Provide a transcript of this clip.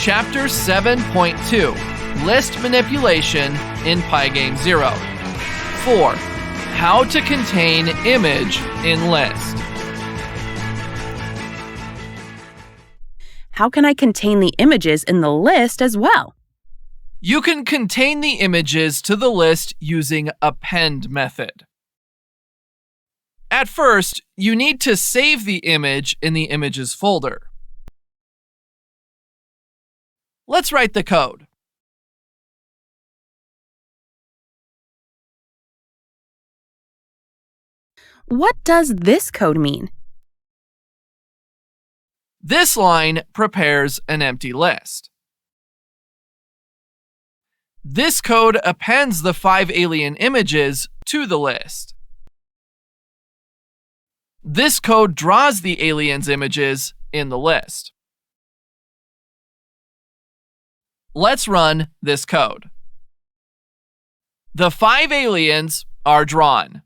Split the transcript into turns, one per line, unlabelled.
Chapter 7.2 List Manipulation in Pygame 0. 4. How to contain image in list.
How can I contain the images in the list as well?
You can contain the images to the list using append method. At first, you need to save the image in the images folder. Let's write the code.
What does this code mean?
This line prepares an empty list. This code appends the 5 alien images to the list. This code draws the aliens' images in the list. Let's run this code. The 5 aliens are drawn.